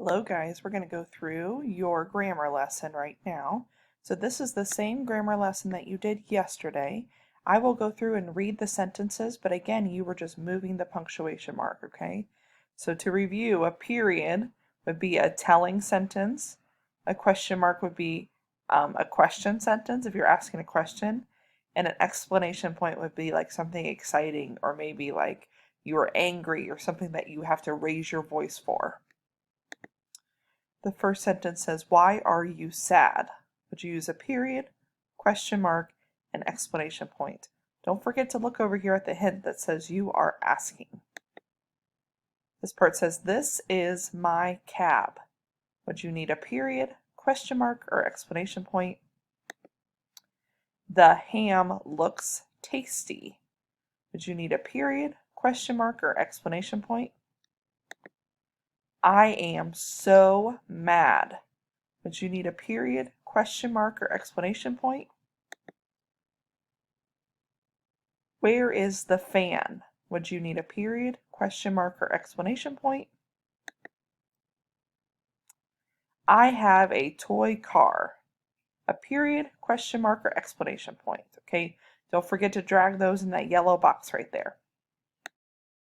Hello guys, we're going to go through your grammar lesson right now. So this is the same grammar lesson that you did yesterday. I will go through and read the sentences, but again, you were just moving the punctuation mark, okay? So to review, a period would be a telling sentence. A question mark would be a question sentence if you're asking a question. And an exclamation point would be like something exciting, or maybe like you are angry or something that you have to raise your voice for. The first sentence says, "Why are you sad?" Would you use a period, question mark, and exclamation point? Don't forget to look over here at the hint that says you are asking. This part says, "This is my cab." Would you need a period, question mark, or exclamation point? The ham looks tasty. Would you need a period, question mark, or explanation point? I am so mad. Would you need a period, question mark, or explanation point? Where is the fan? Would you need a period, question mark, or explanation point? I have a toy car. A period, question mark, or explanation point. Okay, don't forget to drag those in that yellow box right there.